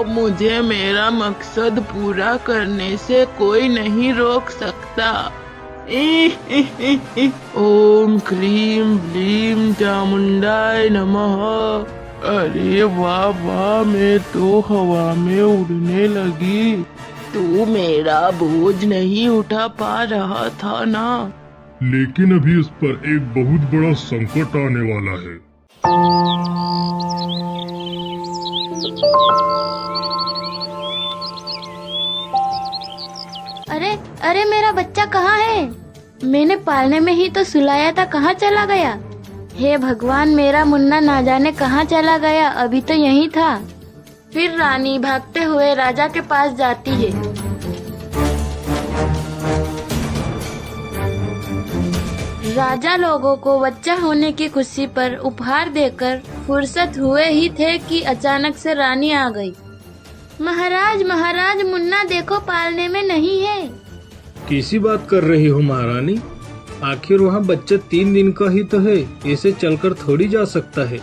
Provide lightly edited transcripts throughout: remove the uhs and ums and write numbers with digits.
अब मुझे मेरा मकसद पूरा करने से कोई नहीं रोक सकता। ओम क्लीम ब्लीम चामुंडाय नमः। अरे वाह वाह, मैं तो हवा में उड़ने लगी। तू मेरा बोझ नहीं उठा पा रहा था ना। लेकिन अभी उस पर एक बहुत बड़ा संकट आने वाला है। अरे अरे, मेरा बच्चा कहाँ है? मैंने पालने में ही तो सुलाया था, कहाँ चला गया? हे भगवान, मेरा मुन्ना ना जाने कहाँ चला गया, अभी तो यहीं था। फिर रानी भागते हुए राजा के पास जाती है। राजा लोगों को बच्चा होने की खुशी पर उपहार देकर फुर्सत हुए ही थे कि अचानक से रानी आ गई। महाराज महाराज, मुन्ना देखो पालने में नहीं है। कैसी बात कर रही हो महारानी? आखिर वहाँ बच्चा 3 दिन का ही तो है, ऐसे चलकर थोड़ी जा सकता है।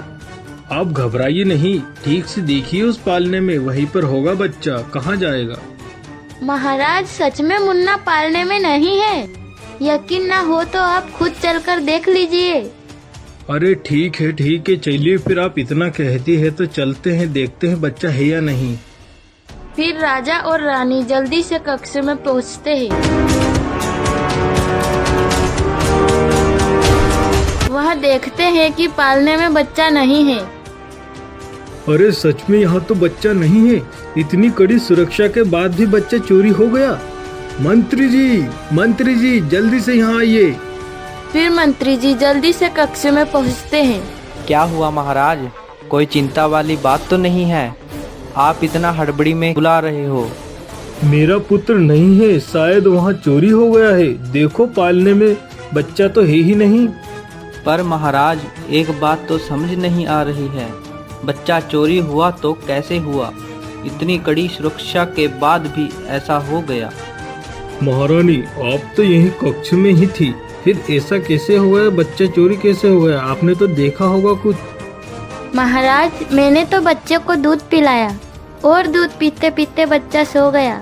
आप घबराइए नहीं, ठीक से देखिए उस पालने में, वहीं पर होगा बच्चा, कहाँ जाएगा? महाराज, सच में मुन्ना पालने में नहीं है। यकीन ना हो तो आप खुद चलकर देख लीजिए। अरे ठीक है चलिए, फिर आप इतना कहती है तो चलते हैं, देखते हैं बच्चा है या नहीं। फिर राजा और रानी जल्दी से कक्ष में पहुँचते हैं। वह देखते हैं कि पालने में बच्चा नहीं है। अरे सच में यहाँ तो बच्चा नहीं है। इतनी कड़ी सुरक्षा के बाद भी बच्चा चोरी हो गया। मंत्री जी जल्दी से यहाँ आइए। फिर मंत्री जी जल्दी से कक्ष में पहुँचते हैं। क्या हुआ महाराज? कोई चिंता वाली बात तो नहीं है? आप इतना हड़बड़ी में बुला रहे हो? मेरा पुत्र नहीं है, शायद वहाँ चोरी हो गया है। देखो पालने में बच्चा तो है ही नहीं। पर महाराज, एक बात तो समझ नहीं आ रही है, बच्चा चोरी हुआ तो कैसे हुआ? इतनी कड़ी सुरक्षा के बाद भी ऐसा हो गया। महारानी, आप तो यही कक्ष में ही थी, फिर ऐसा कैसे हो गया? बच्चा चोरी कैसे हो गया? आपने तो देखा होगा कुछ। महाराज, मैंने तो बच्चे को दूध पिलाया और दूध पीते पीते बच्चा सो गया।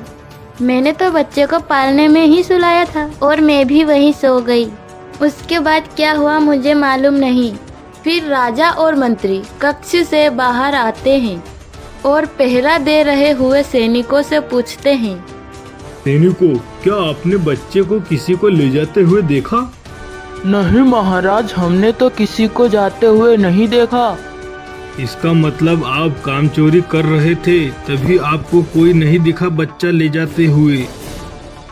मैंने तो बच्चे को पालने में ही सुलाया था और मैं भी वहीं सो गई। उसके बाद क्या हुआ मुझे मालूम नहीं। फिर राजा और मंत्री कक्ष से बाहर आते हैं और पहरा दे रहे हुए सैनिकों से पूछते हैं, सैनिकों, क्या आपने बच्चे को किसी को ले जाते हुए देखा? नहीं महाराज, हमने तो किसी को जाते हुए नहीं देखा। इसका मतलब आप काम चोरी कर रहे थे, तभी आपको कोई नहीं दिखा बच्चा ले जाते हुए?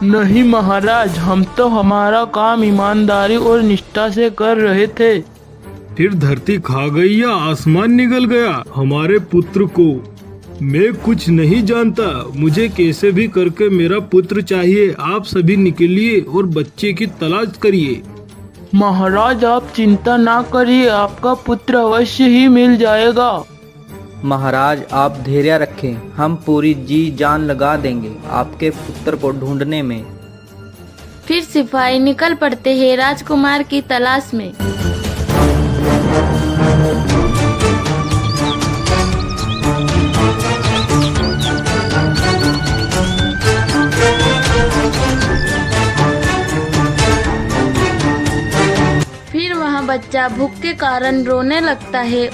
नहीं महाराज, हम तो हमारा काम ईमानदारी और निष्ठा से कर रहे थे। फिर धरती खा गई या आसमान निगल गया हमारे पुत्र को? मैं कुछ नहीं जानता, मुझे कैसे भी करके मेरा पुत्र चाहिए। आप सभी निकलिए और बच्चे की तलाश करिए। महाराज, आप चिंता ना करिए, आपका पुत्र अवश्य ही मिल जाएगा। महाराज, आप धैर्य रखें, हम पूरी जी जान लगा देंगे आपके पुत्र को ढूंढने में। फिर सिपाही निकल पड़ते हैं राजकुमार की तलाश में। फिर वहाँ बच्चा भूख के कारण रोने लगता है।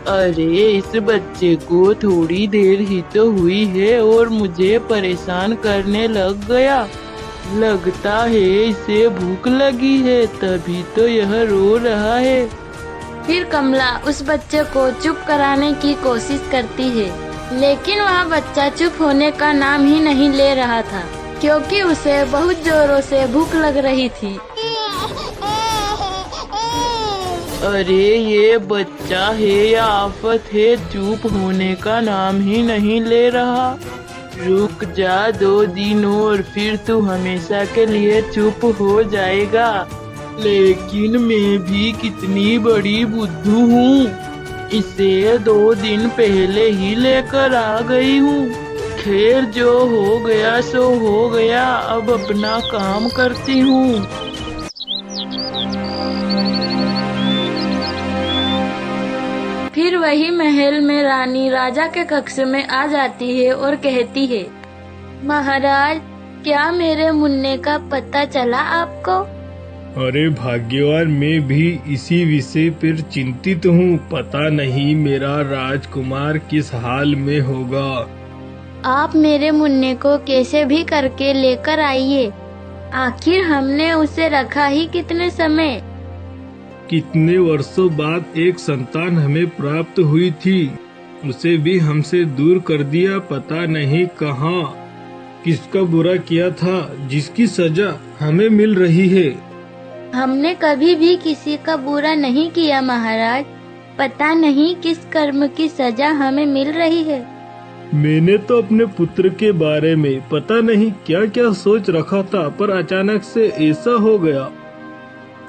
अरे इस बच्चे को थोड़ी देर ही तो हुई है और मुझे परेशान करने लग गया। लगता है इसे भूख लगी है, तभी तो यह रो रहा है। फिर कमला उस बच्चे को चुप कराने की कोशिश करती है, लेकिन वह बच्चा चुप होने का नाम ही नहीं ले रहा था, क्योंकि उसे बहुत जोरों से भूख लग रही थी। अरे ये बच्चा है या आफत है, चुप होने का नाम ही नहीं ले रहा। रुक जा 2 दिन और फिर तू हमेशा के लिए चुप हो जाएगा। लेकिन मैं भी कितनी बड़ी बुद्धू हूँ, इसे 2 दिन पहले ही लेकर आ गई हूँ। खैर जो हो गया सो हो गया, अब अपना काम करती हूँ। फिर वही महल में रानी राजा के कक्ष में आ जाती है और कहती है, महाराज, क्या मेरे मुन्ने का पता चला आपको? अरे भाग्यवान, मैं भी इसी विषय पर चिंतित हूँ। पता नहीं मेरा राजकुमार किस हाल में होगा। आप मेरे मुन्ने को कैसे भी करके लेकर आइए। आखिर हमने उसे रखा ही कितने समय। कितने वर्षों बाद एक संतान हमें प्राप्त हुई थी, उसे भी हमसे दूर कर दिया। पता नहीं कहाँ किसका बुरा किया था, जिसकी सजा हमें मिल रही है। हमने कभी भी किसी का बुरा नहीं किया महाराज। पता नहीं किस कर्म की सजा हमें मिल रही है। मैंने तो अपने पुत्र के बारे में पता नहीं क्या क्या सोच रखा था, पर अचानक से ऐसा हो गया।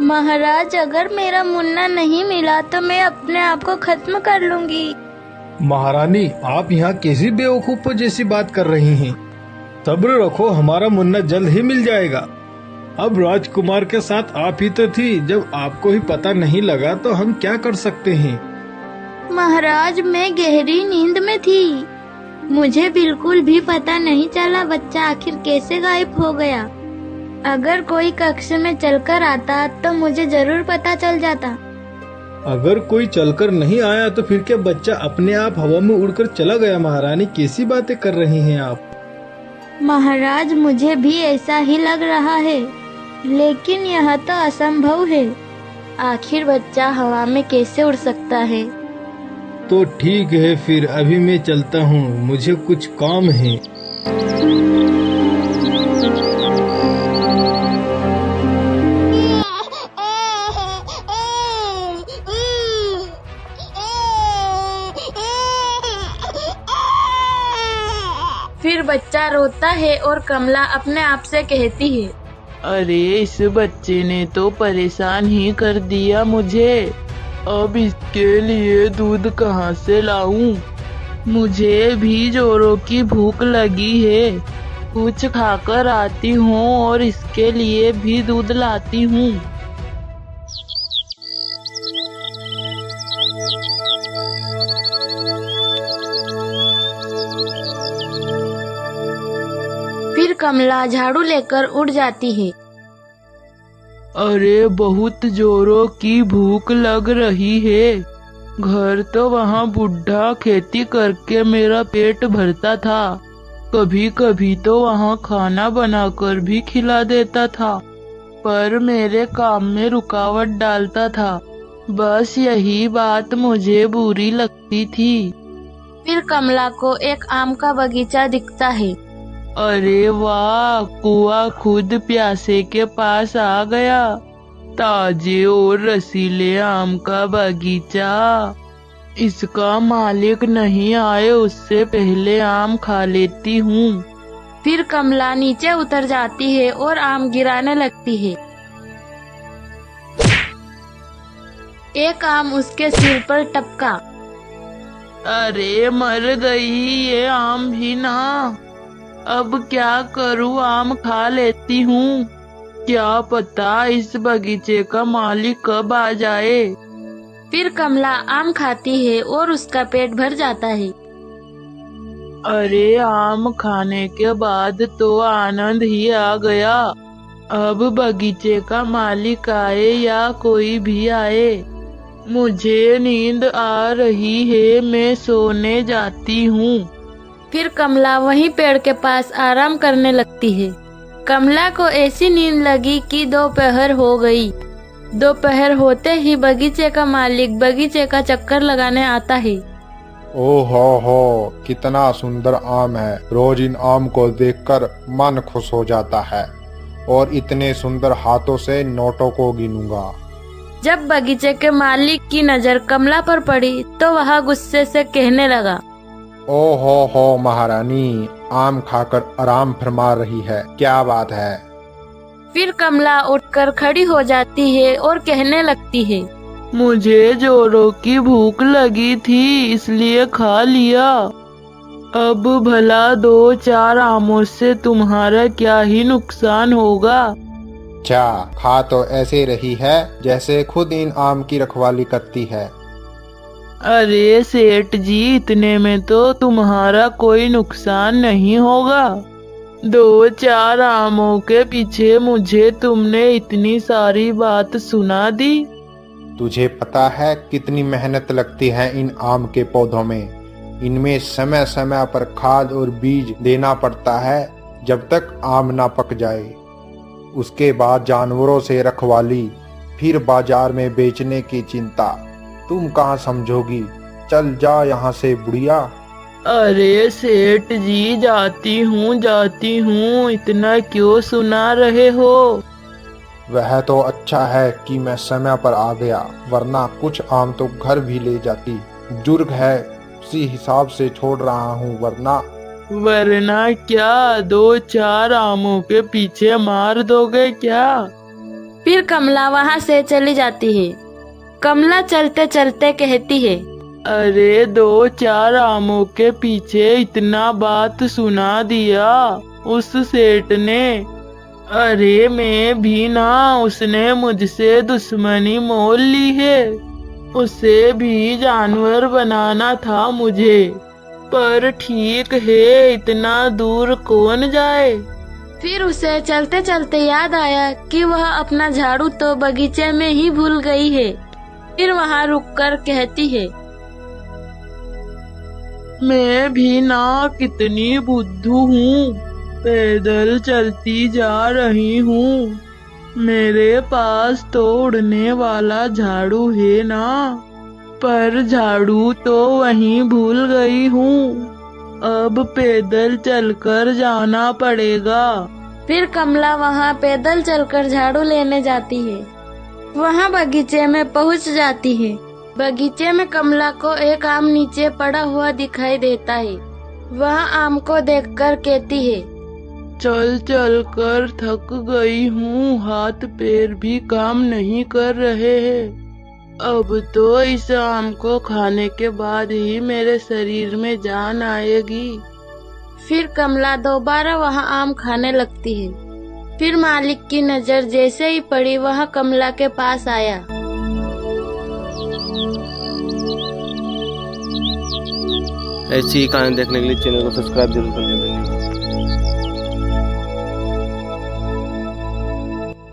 महाराज, अगर मेरा मुन्ना नहीं मिला तो मैं अपने आप को खत्म कर लूंगी। महारानी, आप यहाँ कैसी बेवकूफों जैसी बात कर रही हैं? सब्र रखो, हमारा मुन्ना जल्द ही मिल जाएगा। अब राजकुमार के साथ आप ही तो थी, जब आपको ही पता नहीं लगा तो हम क्या कर सकते हैं? महाराज, मैं गहरी नींद में थी। मुझे बिल्कुल भी पता नहीं चला बच्चा आखिर कैसे गायब हो गया। अगर कोई कक्ष में चलकर आता तो मुझे जरूर पता चल जाता। अगर कोई चलकर नहीं आया तो फिर क्या बच्चा अपने आप हवा में उड़कर चला गया? महारानी, कैसी बातें कर रही हैं आप? महाराज, मुझे भी ऐसा ही लग रहा है, लेकिन यह तो असंभव है। आखिर बच्चा हवा में कैसे उड़ सकता है? तो ठीक है, फिर अभी मैं चलता हूँ, मुझे कुछ काम है। फिर बच्चा रोता है और कमला अपने आप से कहती है, अरे इस बच्चे ने तो परेशान ही कर दिया मुझे। अब इसके लिए दूध कहाँ से लाऊं? मुझे भी जोरों की भूख लगी है। कुछ खाकर आती हूँ और इसके लिए भी दूध लाती हूँ। फिर कमला झाड़ू लेकर उड़ जाती है। अरे बहुत जोरों की भूख लग रही है। घर तो वहाँ बुढ़ा खेती करके मेरा पेट भरता था। कभी कभी तो वहाँ खाना बनाकर भी खिला देता था, पर मेरे काम में रुकावट डालता था। बस यही बात मुझे बुरी लगती थी। फिर कमला को एक आम का बगीचा दिखता है। अरे वाह, कुआं खुद प्यासे के पास आ गया। ताजे और रसीले आम का बगीचा। इसका मालिक नहीं आए उससे पहले आम खा लेती हूँ। फिर कमला नीचे उतर जाती है और आम गिराने लगती है। एक आम उसके सिर पर टपका। अरे मर गई ये आम भी ना। अब क्या करूँ, आम खा लेती हूँ। क्या पता इस बगीचे का मालिक कब आ जाए। फिर कमला आम खाती है और उसका पेट भर जाता है। अरे आम खाने के बाद तो आनंद ही आ गया। अब बगीचे का मालिक आए या कोई भी आए, मुझे नींद आ रही है, मैं सोने जाती हूँ। फिर कमला वहीं पेड़ के पास आराम करने लगती है। कमला को ऐसी नींद लगी कि दोपहर हो गई। दोपहर होते ही बगीचे का मालिक बगीचे का चक्कर लगाने आता है। ओहो, कितना सुंदर आम है। रोज इन आम को देखकर मन खुश हो जाता है और इतने सुंदर हाथों से नोटों को गिनूंगा। जब बगीचे के मालिक की नजर कमला पर पड़ी तो वह गुस्से से कहने लगा, ओहो महारानी, आम खाकर आराम फरमा रही है, क्या बात है। फिर कमला उठकर खड़ी हो जाती है और कहने लगती है, मुझे जोरों की भूख लगी थी इसलिए खा लिया। अब भला 2-4 आमों से तुम्हारा क्या ही नुकसान होगा। क्या खा तो ऐसे रही है जैसे खुद इन आम की रखवाली करती है। अरे सेठ जी, इतने में तो तुम्हारा कोई नुकसान नहीं होगा। 2-4 आमों के पीछे मुझे तुमने इतनी सारी बात सुना दी। तुझे पता है कितनी मेहनत लगती है इन आम के पौधों में। इनमें समय समय पर खाद और बीज देना पड़ता है जब तक आम ना पक जाए। उसके बाद जानवरों से रखवाली, फिर बाजार में बेचने की चिंता। तुम कहाँ समझोगी। चल जा यहाँ से बुढ़िया। अरे सेठ जी, जाती हूँ, इतना क्यों सुना रहे हो। वह तो अच्छा है कि मैं समय पर आ गया, वरना कुछ आम तो घर भी ले जाती। बुजुर्ग है, उसी हिसाब से छोड़ रहा हूँ, वरना क्या 2-4 आमों के पीछे मार दोगे क्या। फिर कमला वहाँ से चली जाती है। कमला चलते चलते कहती है, अरे 2-4 आमों के पीछे इतना बात सुना दिया उस सेठ ने। अरे मैं भी ना, उसने मुझसे दुश्मनी मोल ली है। उसे भी जानवर बनाना था मुझे, पर ठीक है, इतना दूर कौन जाए। फिर उसे चलते चलते याद आया कि वह अपना झाड़ू तो बगीचे में ही भूल गई है। फिर वहाँ रुककर कहती है, मैं भी ना कितनी बुद्धू हूँ, पैदल चलती जा रही हूँ। मेरे पास तो उड़ने वाला झाड़ू है ना, पर झाड़ू तो वहीं भूल गई हूँ। अब पैदल चलकर जाना पड़ेगा। फिर कमला वहाँ पैदल चलकर झाड़ू लेने जाती है। वहाँ बगीचे में पहुँच जाती है। बगीचे में कमला को एक आम नीचे पड़ा हुआ दिखाई देता है। वह आम को देखकर कहती है, चल चल कर थक गई हूँ, हाथ पैर भी काम नहीं कर रहे हैं। अब तो इस आम को खाने के बाद ही मेरे शरीर में जान आएगी। फिर कमला दोबारा वहाँ आम खाने लगती है। फिर मालिक की नजर जैसे ही पड़ी, वह कमला के पास आया। ऐसी ही कहानी देखने के लिए चैनल को सब्सक्राइब जरूर कर लेना।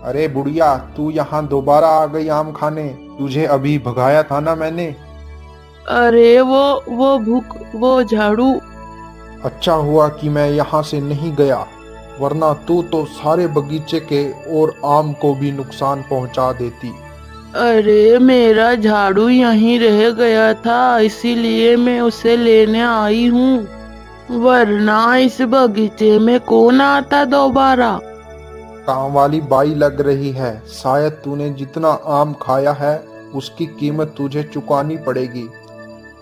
अरे बुढ़िया, तू यहाँ दोबारा आ गई आम खाने। तुझे अभी भगाया था ना मैंने। अरे वो झाड़ू। अच्छा हुआ कि मैं यहाँ से नहीं गया, वरना तू तो सारे बगीचे के और आम को भी नुकसान पहुँचा देती। अरे मेरा झाड़ू यहीं रह गया था, इसीलिए मैं उसे लेने आई हूँ, वरना इस बगीचे में कौन आता दोबारा। काम वाली बाई लग रही है। शायद तूने जितना आम खाया है उसकी कीमत तुझे चुकानी पड़ेगी।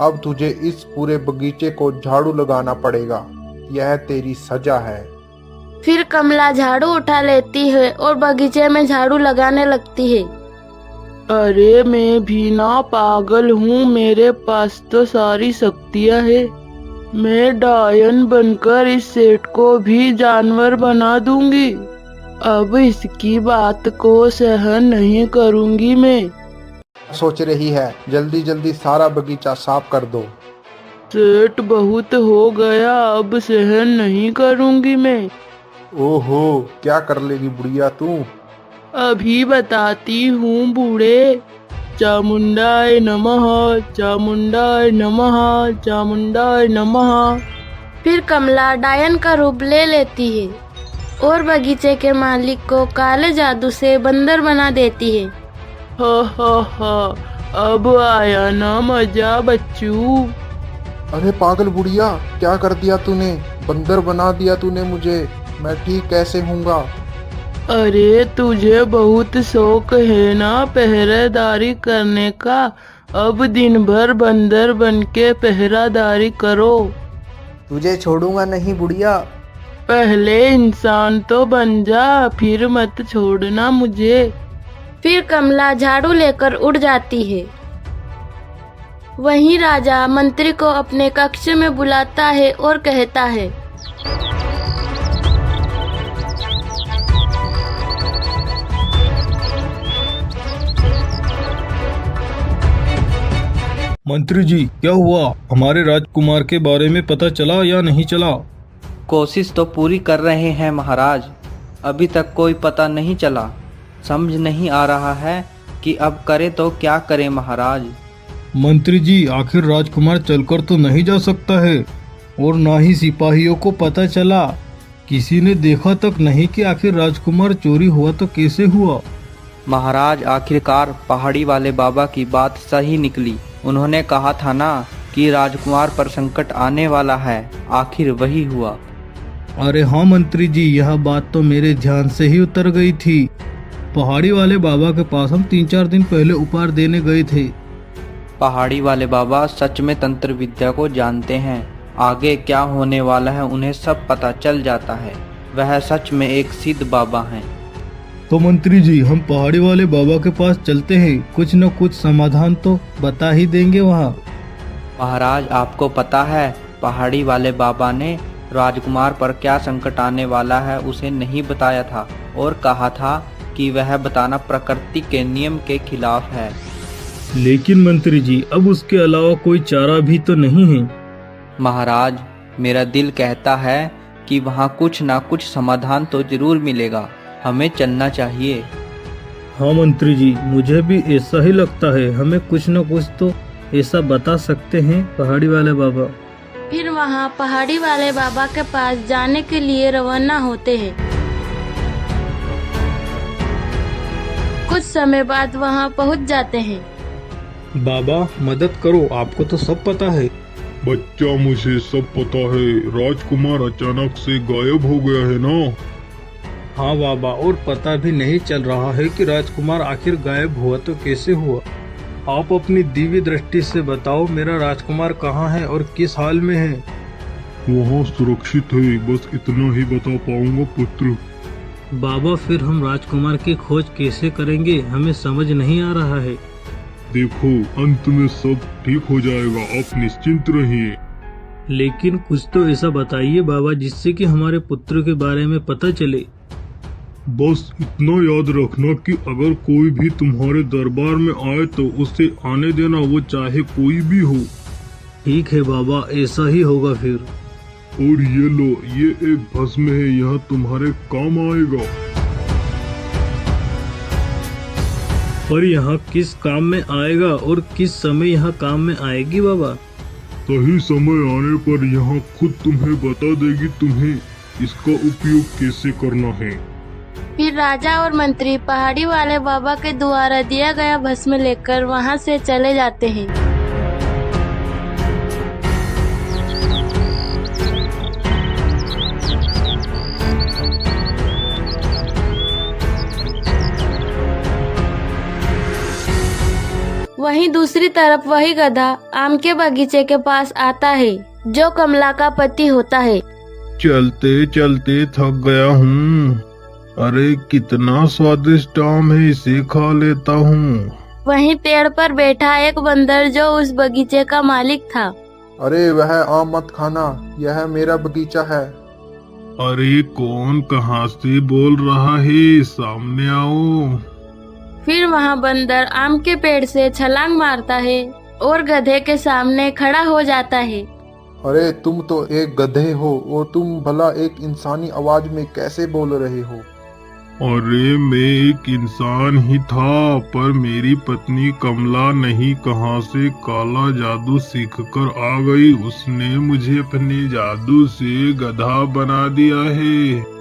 अब तुझे इस पूरे बगीचे को झाड़ू लगाना पड़ेगा। यह तेरी सजा है। फिर कमला झाड़ू उठा लेती है और बगीचे में झाड़ू लगाने लगती है। अरे मैं भी ना पागल हूँ, मेरे पास तो सारी शक्तियाँ है। मैं डायन बनकर इस सेठ को भी जानवर बना दूंगी। अब इसकी बात को सहन नहीं करूंगी मैं। सोच रही है, जल्दी जल्दी सारा बगीचा साफ कर दो। सेठ बहुत हो गया, अब सहन नहीं करूंगी मैं। ओहो, क्या कर लेगी बुढ़िया तू। अभी बताती हूँ बूढ़े। चामुंडाय नमः, चामुंडाय नमः, चामुंडाय नमः। फिर कमला डायन का रूप ले लेती है और बगीचे के मालिक को काले जादू से बंदर बना देती है। हा, अब आया ना मजा बच्चू। अरे पागल बुढ़िया, क्या कर दिया तूने। बंदर बना दिया तूने मुझे। मैं ठीक कैसे हूँगा। अरे तुझे बहुत शौक है ना पहरेदारी करने का। अब दिन भर बंदर बन के पहरादारी करो। तुझे छोड़ूंगा नहीं बुढ़िया। पहले इंसान तो बन जा, फिर मत छोड़ना मुझे। फिर कमला झाड़ू लेकर उड़ जाती है। वहीं राजा मंत्री को अपने कक्ष में बुलाता है और कहता है, मंत्री जी, क्या हुआ? हमारे राजकुमार के बारे में पता चला या नहीं चला? कोशिश तो पूरी कर रहे हैं महाराज, अभी तक कोई पता नहीं चला। समझ नहीं आ रहा है कि अब करे तो क्या करें महाराज। मंत्री जी, आखिर राजकुमार चलकर तो नहीं जा सकता है और ना ही सिपाहियों को पता चला। किसी ने देखा तक नहीं कि आखिर राजकुमार चोरी हुआ तो कैसे हुआ। महाराज, आखिरकार पहाड़ी वाले बाबा की बात सही निकली। उन्होंने कहा था ना कि राजकुमार पर संकट आने वाला है, आखिर वही हुआ। अरे हाँ मंत्री जी, यह बात तो मेरे ध्यान से ही उतर गई थी। पहाड़ी वाले बाबा के पास हम 3-4 दिन पहले उपहार देने गए थे। पहाड़ी वाले बाबा सच में तंत्र विद्या को जानते हैं। आगे क्या होने वाला है उन्हें सब पता चल जाता है। वह सच में एक सिद्ध बाबा हैं। तो मंत्री जी, हम पहाड़ी वाले बाबा के पास चलते हैं, कुछ न कुछ समाधान तो बता ही देंगे वहाँ। महाराज, आपको पता है पहाड़ी वाले बाबा ने राजकुमार पर क्या संकट आने वाला है उसे नहीं बताया था और कहा था कि वह बताना प्रकृति के नियम के खिलाफ है। लेकिन मंत्री जी, अब उसके अलावा कोई चारा भी तो नहीं है। महाराज, मेरा दिल कहता है कि वहाँ कुछ ना कुछ समाधान तो जरूर मिलेगा। हमें चलना चाहिए। हाँ मंत्री जी, मुझे भी ऐसा ही लगता है। हमें कुछ न कुछ तो ऐसा बता सकते हैं पहाड़ी वाले बाबा। फिर वहाँ पहाड़ी वाले बाबा के पास जाने के लिए रवाना होते हैं। कुछ समय बाद वहाँ पहुँच जाते हैं। बाबा मदद करो, आपको तो सब पता है। बच्चा, मुझे सब पता है। राजकुमार अचानक से गायब हो गया है ना। हाँ बाबा, और पता भी नहीं चल रहा है कि राजकुमार आखिर गायब हुआ तो कैसे हुआ। आप अपनी दिव्य दृष्टि से बताओ, मेरा राजकुमार कहाँ है और किस हाल में है। वहाँ सुरक्षित है, बस इतना ही बता पाऊंगा पुत्र। बाबा, फिर हम राजकुमार की खोज कैसे करेंगे? हमें समझ नहीं आ रहा है। देखो, अंत में सब ठीक हो जाएगा, आप निश्चिंत रहिए। लेकिन कुछ तो ऐसा बताइए बाबा जिससे कि हमारे पुत्र के बारे में पता चले। बस इतना याद रखना कि अगर कोई भी तुम्हारे दरबार में आए तो उसे आने देना, वो चाहे कोई भी हो। ठीक है बाबा, ऐसा ही होगा फिर। और ये लो, ये एक भस्म है, यह तुम्हारे काम आएगा। पर यहाँ किस काम में आएगा और किस समय यहाँ काम में आएगी बाबा? सही समय आने पर यहाँ खुद तुम्हें बता देगी तुम्हें इसका उपयोग कैसे करना है। फिर राजा और मंत्री पहाड़ी वाले बाबा के द्वारा दिया गया भस्म लेकर वहाँ से चले जाते हैं। वहीं दूसरी तरफ वही गधा आम के बगीचे के पास आता है जो कमला का पति होता है। चलते चलते थक गया हूँ। अरे कितना स्वादिष्ट आम है, इसे खा लेता हूँ। वहीं पेड़ पर बैठा एक बंदर जो उस बगीचे का मालिक था। अरे वह आम मत खाना, यह मेरा बगीचा है। अरे कौन कहाँ से बोल रहा है, सामने आओ। फिर वहाँ बंदर आम के पेड़ से छलांग मारता है और गधे के सामने खड़ा हो जाता है। अरे तुम तो एक गधे हो और तुम भला एक इंसानी आवाज में कैसे बोल रहे हो? अरे मैं एक इंसान ही था, पर मेरी पत्नी कमला नहीं कहाँ से काला जादू सीखकर आ गई। उसने मुझे अपने जादू से गधा बना दिया है।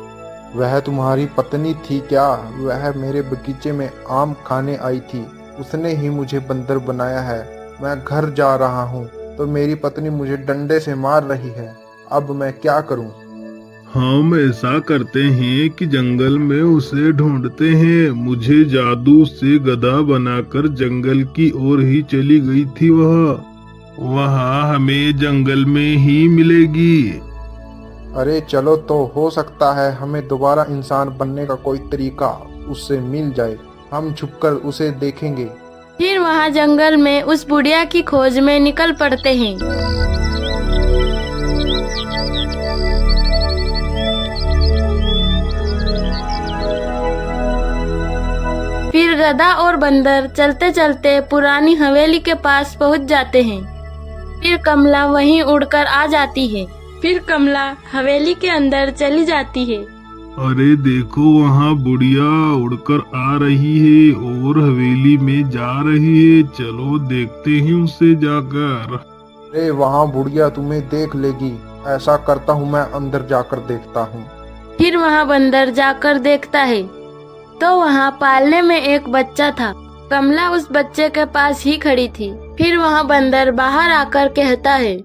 वह तुम्हारी पत्नी थी क्या? वह मेरे बगीचे में आम खाने आई थी, उसने ही मुझे बंदर बनाया है। मैं घर जा रहा हूँ तो मेरी पत्नी मुझे डंडे से मार रही है, अब मैं क्या करूँ? हम ऐसा करते हैं कि जंगल में उसे ढूंढते हैं। मुझे जादू से गधा बनाकर जंगल की ओर ही चली गई थी वहाँ हमें जंगल में ही मिलेगी। अरे चलो, तो हो सकता है हमें दोबारा इंसान बनने का कोई तरीका उससे मिल जाए। हम छुपकर उसे देखेंगे। फिर वहाँ जंगल में उस बुढ़िया की खोज में निकल पड़ते हैं। फिर गधा और बंदर चलते चलते पुरानी हवेली के पास पहुँच जाते हैं। फिर कमला वहीं उड़कर आ जाती है। फिर कमला हवेली के अंदर चली जाती है। अरे देखो वहाँ बुढ़िया उड़कर आ रही है और हवेली में जा रही है। चलो देखते हैं उसे जाकर। अरे वहाँ बुढ़िया तुम्हें देख लेगी। ऐसा करता हूँ मैं अंदर जाकर देखता हूँ। फिर वहाँ बंदर जाकर देखता है तो वहाँ पालने में एक बच्चा था। कमला उस बच्चे के पास ही खड़ी थी। फिर वहाँ बंदर बाहर आकर कहता है,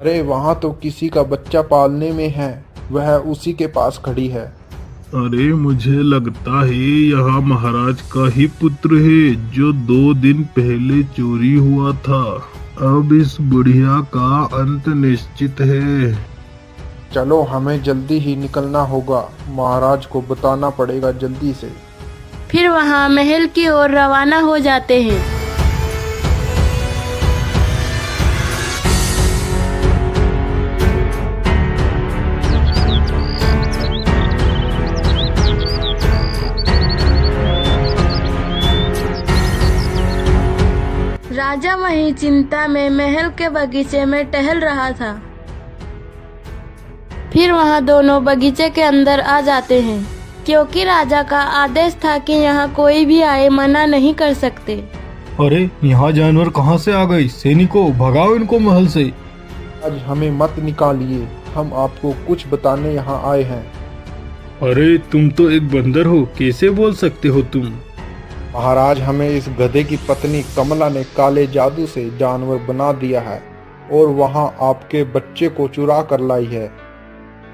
अरे वहाँ तो किसी का बच्चा पालने में है, वह उसी के पास खड़ी है। अरे मुझे लगता है यह महाराज का ही पुत्र है जो 2 दिन पहले चोरी हुआ था। अब इस बुढ़िया का अंत निश्चित है। चलो हमें जल्दी ही निकलना होगा, महाराज को बताना पड़ेगा जल्दी से। फिर वहाँ महल की ओर रवाना हो जाते हैं। राजा वहीं चिंता में महल के बगीचे में टहल रहा था। फिर वहाँ दोनों बगीचे के अंदर आ जाते हैं, क्योंकि राजा का आदेश था कि यहाँ कोई भी आए मना नहीं कर सकते। अरे यहाँ जानवर कहाँ से आ गए? सैनिकों भगाओ इनको महल से। आज हमें मत निकालिए, हम आपको कुछ बताने यहाँ आए हैं। अरे तुम तो एक बंदर हो, कैसे बोल सकते हो तुम? महाराज हमें इस गधे की पत्नी कमला ने काले जादू से जानवर बना दिया है और वहाँ आपके बच्चे को चुरा कर लाई है।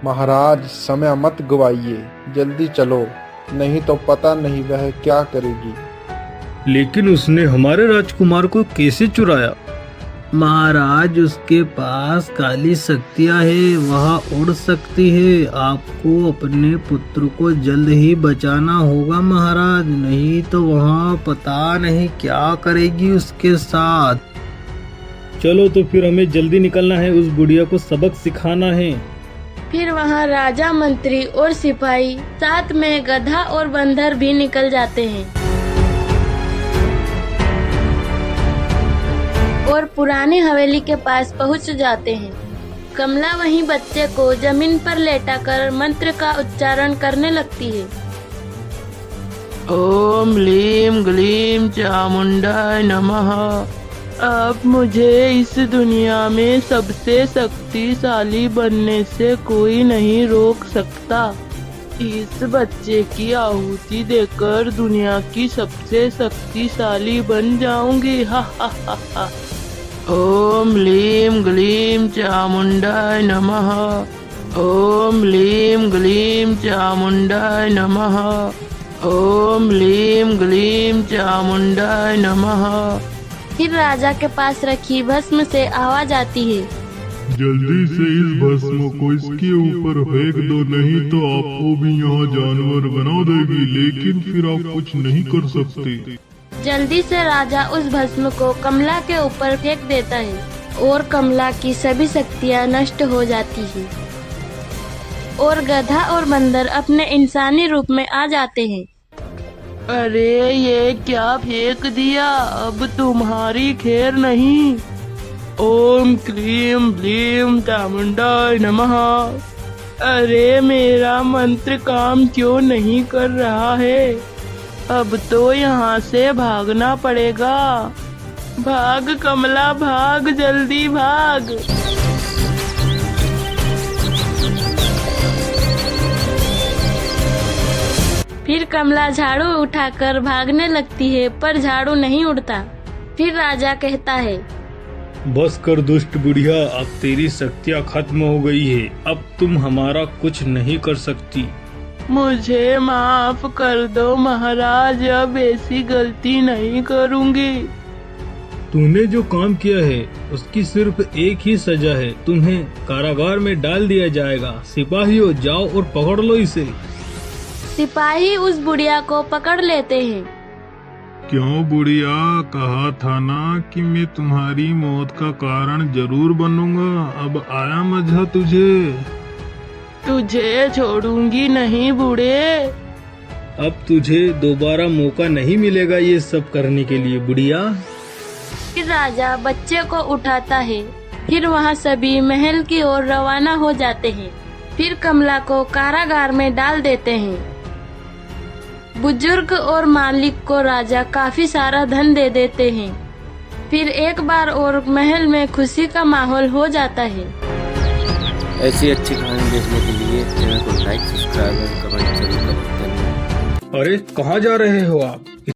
महाराज समय मत गवाइए, जल्दी चलो, नहीं तो पता नहीं वह क्या करेगी। लेकिन उसने हमारे राजकुमार को कैसे चुराया? महाराज उसके पास काली शक्तियाँ है, वह उड़ सकती है। आपको अपने पुत्र को जल्द ही बचाना होगा महाराज, नहीं तो वहाँ पता नहीं क्या करेगी उसके साथ। चलो तो फिर हमें जल्दी निकलना है, उस बुढ़िया को सबक सिखाना है। फिर वहाँ राजा, मंत्री और सिपाही साथ में गधा और बंदर भी निकल जाते हैं और पुरानी हवेली के पास पहुँच जाते हैं। कमला वहीं बच्चे को जमीन पर लेटाकर मंत्र का उच्चारण करने लगती है। ओम लीम ग्लीम चामुंडाय नमः। अब मुझे इस दुनिया में सबसे शक्तिशाली बनने से कोई नहीं रोक सकता। इस बच्चे की आहुति देकर दुनिया की सबसे शक्तिशाली बन जाऊंगी। हा हा हा हा। ओम लीम ग्लीम चामुंडाय नमः। ओम लीम ग्लीम चामुंडाय नमः। ओम लीम ग्लीम चामुंडाय नमः। फिर राजा के पास रखी भस्म से आवाज आती है, जल्दी से इस भस्म को इसके ऊपर फेंक दो, नहीं तो आपको भी यहाँ जानवर बना देगी, लेकिन फिर आप कुछ नहीं कर सकते। जल्दी से राजा उस भस्म को कमला के ऊपर फेंक देता है और कमला की सभी शक्तियाँ नष्ट हो जाती है और गधा और बंदर अपने इंसानी रूप में आ जाते हैं। अरे ये क्या फेंक दिया, अब तुम्हारी खैर नहीं। ओम क्लीम ब्लीम चामुंडाय नमः। अरे मेरा मंत्र काम क्यों नहीं कर रहा है? अब तो यहाँ से भागना पड़ेगा। भाग कमला भाग, जल्दी भाग। फिर कमला झाड़ू उठाकर भागने लगती है, पर झाड़ू नहीं उड़ता। फिर राजा कहता है, बस कर दुष्ट बुढ़िया, अब तेरी शक्तियाँ खत्म हो गई है, अब तुम हमारा कुछ नहीं कर सकती। मुझे माफ कर दो महाराज, अब ऐसी गलती नहीं करूँगी। तूने जो काम किया है उसकी सिर्फ एक ही सजा है, तुम्हें कारागार में डाल दिया जाएगा। सिपाहियों जाओ और पकड़ लो इसे। सिपाही उस बुढ़िया को पकड़ लेते हैं क्यों बुढ़िया, कहा था ना कि मैं तुम्हारी मौत का कारण जरूर बनूंगा। अब आया मजा तुझे। तुझे छोड़ूंगी नहीं बूढ़े। अब तुझे दोबारा मौका नहीं मिलेगा ये सब करने के लिए बुढ़िया। फिर राजा बच्चे को उठाता है। फिर वहाँ सभी महल की ओर रवाना हो जाते हैं। फिर कमला को कारागार में डाल देते हैं। बुजुर्ग और मालिक को राजा काफी सारा धन दे देते हैं। फिर एक बार और महल में खुशी का माहौल हो जाता है। ऐसी अच्छी कहानी देखने के लिए चैनल को लाइक, सब्सक्राइब और कमेंट जरूर करें। धन्यवाद। अरे कहाँ जा रहे हो आप?